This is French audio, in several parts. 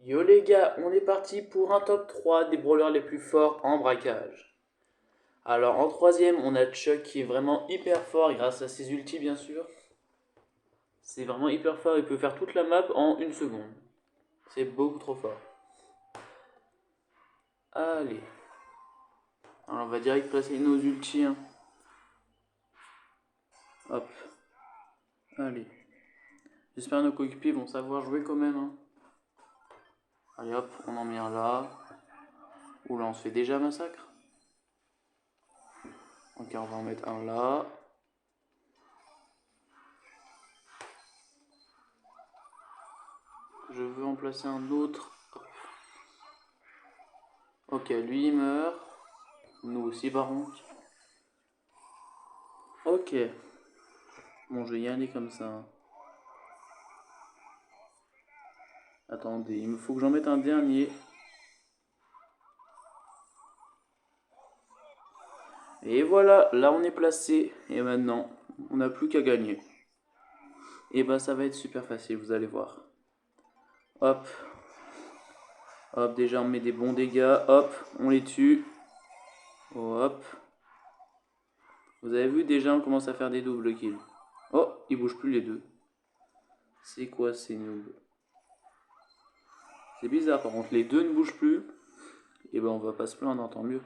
Yo les gars, on est parti pour un top 3 des brawlers les plus forts en braquage. Alors en troisième, on a Chuck qui est vraiment hyper fort grâce à ses ultis bien sûr. C'est vraiment hyper fort, il peut faire toute la map en une seconde. C'est beaucoup trop fort. Allez. Alors on va direct placer nos ultis. Hop. Allez. J'espère que nos coéquipiers vont savoir jouer quand même. Allez hop, on en met un là. Oula, on se fait déjà massacre. Ok, on va en mettre un là. Je veux en placer un autre. Ok, lui il meurt. Nous aussi par contre. Ok. Bon, je vais y aller comme ça. Attendez, il me faut que j'en mette un dernier. Et voilà, là on est placé. Et maintenant, on n'a plus qu'à gagner. Et bah ça va être super facile, vous allez voir. Hop. Hop, déjà on met des bons dégâts. Hop, on les tue. Hop. Vous avez vu, déjà on commence à faire des doubles kills. Oh, ils bougent plus les deux. C'est quoi ces noobs? C'est bizarre, par contre les deux ne bougent plus. Et ben on va pas se plaindre, tant mieux.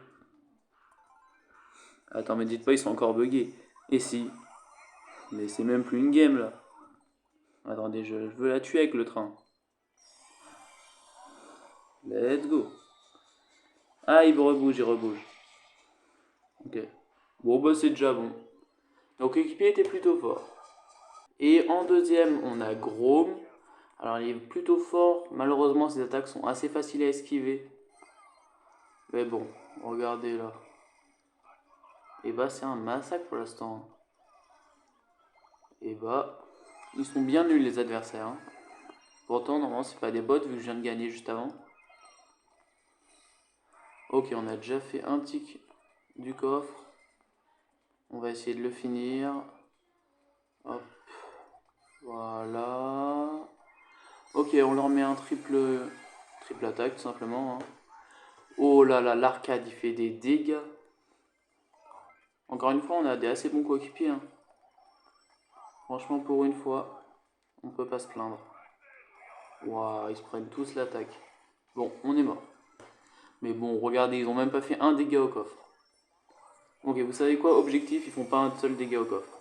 Attends, mais dites pas, ils sont encore buggés. Et si? Mais c'est même plus une game là. Attendez, je veux la tuer avec le train. Let's go. Ah, il rebouge, il rebouge. Ok. Bon, bah c'est déjà bon. Donc l'équipier était plutôt fort. Et en deuxième, on a Grom. Alors il est plutôt fort. Malheureusement, ses attaques sont assez faciles à esquiver. Mais bon, regardez là. Et bah c'est un massacre pour l'instant. Et bah, ils sont bien nuls les adversaires. Pourtant, normalement, c'est pas des bots vu que je viens de gagner juste avant. Ok, on a déjà fait un tic du coffre. On va essayer de le finir. Hop. Voilà. Ok, on leur met un triple attaque tout simplement. Oh là là, l'arcade il fait des dégâts. Encore une fois, on a des assez bons coéquipiers. Franchement, pour une fois, on peut pas se plaindre. Waouh, ils se prennent tous l'attaque. Bon, on est mort. Mais bon, regardez, ils ont même pas fait un dégât au coffre. Ok, vous savez quoi? Objectif, ils font pas un seul dégât au coffre.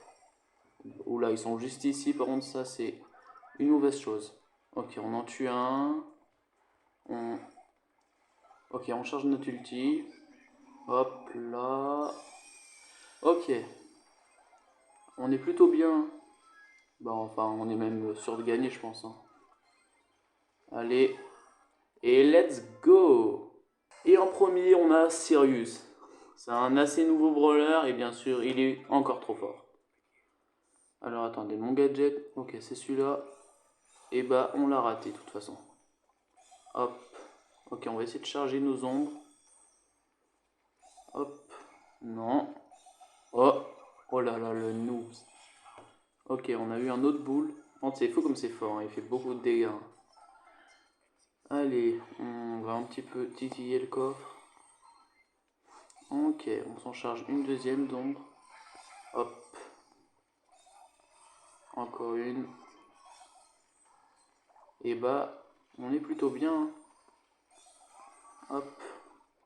Oula, ils sont juste ici. Par contre, ça, c'est une mauvaise chose. Ok, on en tue un. Ok, on charge notre ulti. Hop là. Ok. On est plutôt bien. Bah, enfin, on est même sûr de gagner, je pense. Allez. Et let's go! Et en premier, on a Sirius. C'est un assez nouveau brawler et bien sûr, il est encore trop fort. Alors attendez, mon gadget. Ok, c'est celui-là. Et bah, on l'a raté de toute façon. Hop. Ok, on va essayer de charger nos ombres. Hop. Non. Oh. Oh là là, le noob. Ok, on a eu un autre boule. C'est fou comme c'est fort, hein. Il fait beaucoup de dégâts. Allez, on va un petit peu titiller le coffre. Ok, on s'en charge une deuxième d'ombre. Hop. Encore une. Et bah, on est plutôt bien. Hop.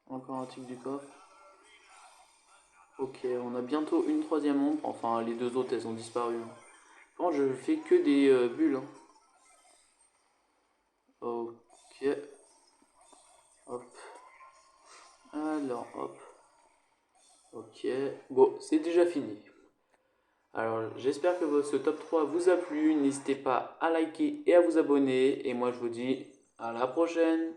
Encore un tic du coffre. Ok, on a bientôt une troisième ombre. Enfin, les deux autres, elles ont disparu. Bon, je fais que des bulles. Ok. Hop. Alors, hop. Ok. Bon, c'est déjà fini. Alors, j'espère que ce top 3 vous a plu. N'hésitez pas à liker et à vous abonner. Et moi, je vous dis à la prochaine.